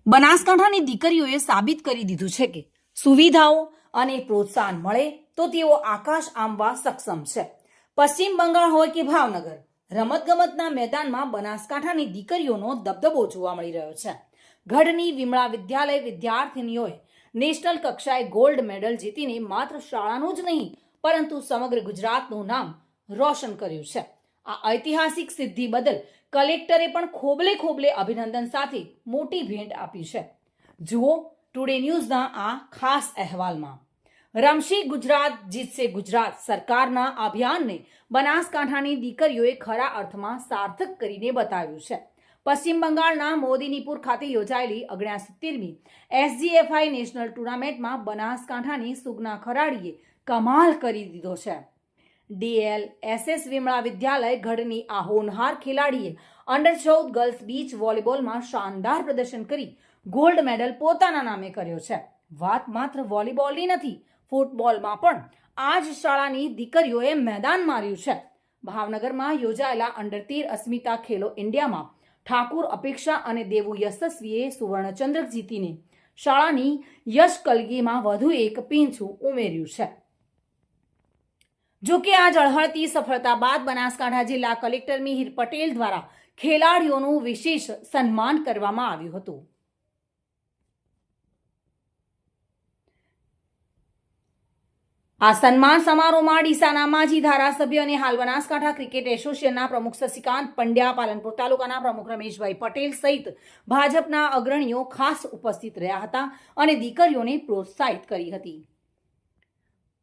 બનાસકાંઠાની દીકરીઓએ સાબિત કરી દીધું છે કે સુવિધાઓ અને પ્રોત્સાહન મળે તો તેઓ આકાશ આંબવા સક્ષમ છે. પશ્ચિમ બંગાળ હોય કે ભાવનગર, રમતગમતના મેદાનમાં બનાસકાંઠાની દીકરીઓનો દબદબો જોવા મળી રહ્યો છે. ગઢની વિમળા વિદ્યાલય વિદ્યાર્થીનીઓએ નેશનલ કક્ષાએ ગોલ્ડ મેડલ જીતીને માત્ર શાળાનું જ નહીં પરંતુ સમગ્ર ગુજરાતનું નામ રોશન કર્યું છે. આ ઐતિહાસિક સિદ્ધિ બદલ કલેક્ટરે પણ ખોબલે ખોબલે અભિનંદન સાથે મોટી ભેટ આપી છે. જુઓ ટુડે ન્યૂઝના આ ખાસ અહેવાલમાં. રમશી ગુજરાત જીતશે ગુજરાત સરકારના અભિયાનને બનાસકાંઠાની દીકરીઓએ ખરા અર્થમાં સાર્થક કરીને બતાવ્યું છે. પશ્ચિમ બંગાળના મોદીનીપુર ખાતે યોજાયેલી 69મી SGFI નેશનલ ટુર્નામેન્ટમાં બનાસકાંઠાની સુગના ખરાડીએ કમાલ કરી દીધો છે. DLSS વિમળા વિદ્યાલય ગઢની આ હોનહાર ખેલાડીએ અંડર-14 ગર્લ્સ બીચ વોલીબોલમાં શાનદાર પ્રદર્શન કરી ગોલ્ડ મેડલ પોતાના નામે કર્યો છે. વાત માત્ર વોલીબોલની નથી, ફૂટબોલમાં પણ આ જ શાળાની દીકરીઓએ મેદાન માર્યું છે. ભાવનગરમાં યોજાયેલા અંડર-13 અસ્મિતા ખેલો ઇન્ડિયામાં ઠાકુર અપેક્ષા અને દેવુ યશસ્વીએ સુવર્ણચંદ્રક જીતીને શાળાની યશ કલગીમાં વધુ એક પીંછું ઉમેર્યું છે. જો કે આ ઝળહળતી સફળતા બાદ બનાસકાંઠા જિલ્લા કલેક્ટર મિહિર પટેલ દ્વારા ખેલાડીઓનું વિશેષ સન્માન કરવામાં આવ્યું હતું. આ સન્માન સમારોહમાં ડીસાના માજી ધારાસભ્ય અને હાલ બનાસકાંઠા ક્રિકેટ એસોસિએશનના પ્રમુખ શશિકાંત પંડ્યા, પાલનપુર તાલુકાના પ્રમુખ રમેશભાઈ પટેલ સહિત ભાજપના અગ્રણીઓ ખાસ ઉપસ્થિત રહ્યા હતા અને દીકરીઓને પ્રોત્સાહિત કરી હતી.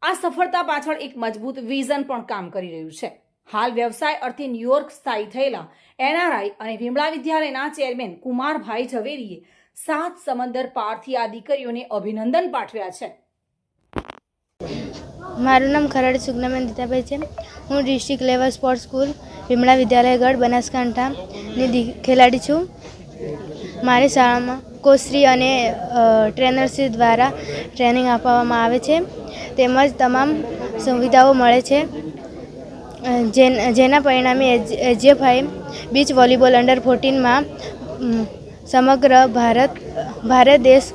આ સફળતા પાછળ એક મજબૂત વિઝન પણ કામ કરી રહ્યું છે. હાલ વ્યવસાય અર્થે ન્યુયોર્ક સ્થાયી થયેલા NRI અને વિમળા વિદ્યાલયના ચેરમેન કુમારભાઈ ઝવેરીએ 7 સમંદર પારથી આ દીકરીઓને અભિનંદન પાઠવ્યા છે. મારું નામ ખરાડી સુગનાબેન દીતાભાઈ છે. હું district level sports school Vimala વિદ્યાલય ગઢ બનાસકાંઠાની ખેલાડી છું. મારી શાળામાં કોચશ્રી અને ટ્રેનરશ્રી દ્વારા ટ્રેનિંગ આપવામાં આવે છે તેમજ તમામ સુવિધાઓ મળે છે જેના પરિણામે SGFI બીચ વોલીબોલ અંડર-14માં સમગ્ર ભારત દેશ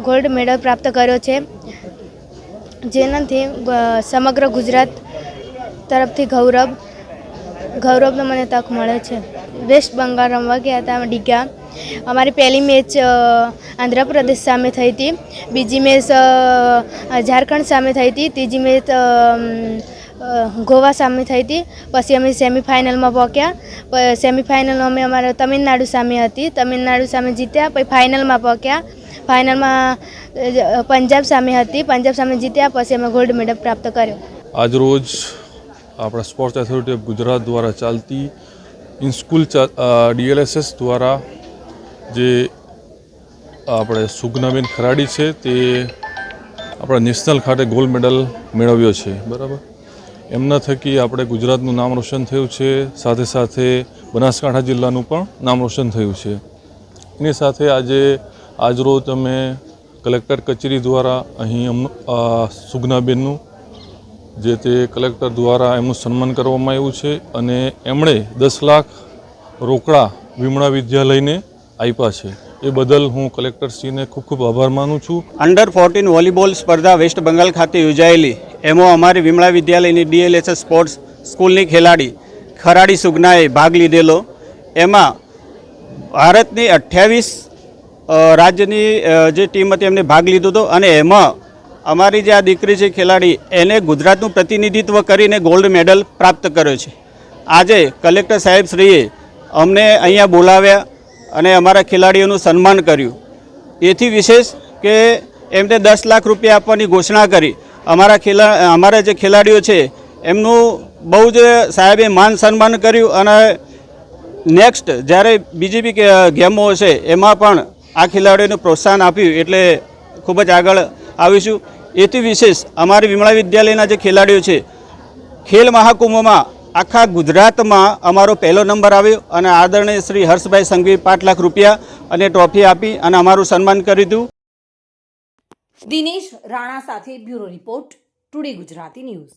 ગોલ્ડ મેડલ પ્રાપ્ત કર્યો છે, જેનાથી સમગ્ર ગુજરાત તરફથી ગૌરવનો મને તક મળે છે. વેસ્ટ બંગાળ રમવા ગયા હતા ડીગા. અમારી પહેલી મેચ આંધ્રપ્રદેશ સામે થઈ હતી, બીજી મેચ ઝારખંડ સામે થઈ હતી, ત્રીજી મેચ ગોવા સામે થઈ હતી. પછી અમે સેમિફાઇનલમાં પહોંચ્યા. સેમિફાઇનલમાં અમે અમારા તમિલનાડુ સામે હતી, તમિલનાડુ સામે જીત્યા. પછી ફાઇનલમાં પહોંચ્યા. ફાઇનલમાં પંજાબ સામે હતી, પંજાબ સામે જીત્યા. પછી અમે ગોલ્ડ મેડલ પ્રાપ્ત કર્યો. આજરોજ આપણા સ્પોર્ટ્સ ઓથોરિટી ઓફ ગુજરાત દ્વારા ચાલતી ઇનસ્કૂલ DLSS દ્વારા જે આપણે સુગનાબેન ખરાડી છે તે આપણા નેશનલ ખાતે ગોલ્ડ મેડલ મેળવ્યો છે. બરાબર, એમના થકી આપણે ગુજરાતનું નામ રોશન થયું છે, સાથે સાથે બનાસકાંઠા જિલ્લાનું પણ નામ રોશન થયું છે. એની સાથે આજરોજ અમે કલેક્ટર કચેરી દ્વારા અહીં સુગનાબેનનું જે તે કલેક્ટર દ્વારા એમનું સન્માન કરવામાં આવ્યું છે અને એમણે 10 લાખ રોકડા વિમળા વિદ્યાલયને આપ્યા છે. એ બદલ હું કલેક્ટરશ્રીને ખૂબ ખૂબ આભાર માનું છું. અંડર-14 વોલીબોલ સ્પર્ધા વેસ્ટ બંગાળ ખાતે યોજાયેલી, એમાં અમારી વિમળા વિદ્યાલયની DLSS સ્પોર્ટ્સ સ્કૂલની ખેલાડી ખરાડી સુગનાએ ભાગ લીધેલો. એમાં ભારતની 28 રાજ્યની જે ટીમ હતી એમને ભાગ લીધો હતો અને એમાં અમારી જે આ દીકરી છે ખેલાડી એને ગુજરાતનું પ્રતિનિધિત્વ કરીને ગોલ્ડ મેડલ પ્રાપ્ત કર્યો છે. આજે કલેક્ટર સાહેબશ્રીએ અમને અહીંયા બોલાવ્યા અને અમારા ખેલાડીઓનું સન્માન કર્યું. એથી વિશેષ કે એમને 10 લાખ રૂપિયા આપવાની ઘોષણા કરી. અમારા જે ખેલાડીઓ છે એમનું બહુ જ સાહેબે માન સન્માન કર્યું અને નેક્સ્ટ જ્યારે બીજી બી ગેમો હશે એમાં પણ આ ખેલાડીઓને પ્રોત્સાહન આપ્યું એટલે ખૂબ જ આગળ આવીશું. એથી વિશેષ અમારી વિમળા વિદ્યાલયના જે ખેલાડીઓ છે ખેલ મહાકુંભમાં આખા ગુજરાતમાં અમારો પહેલો નંબર આવ્યો અને આદરણીય શ્રી હર્ષભાઈ સંઘવી 5 લાખ રૂપિયા અને ટ્રોફી આપી અને અમારું સન્માન કર્યું હતું. દિનેશ રાણા સાથે bureau report, today Gujarati news.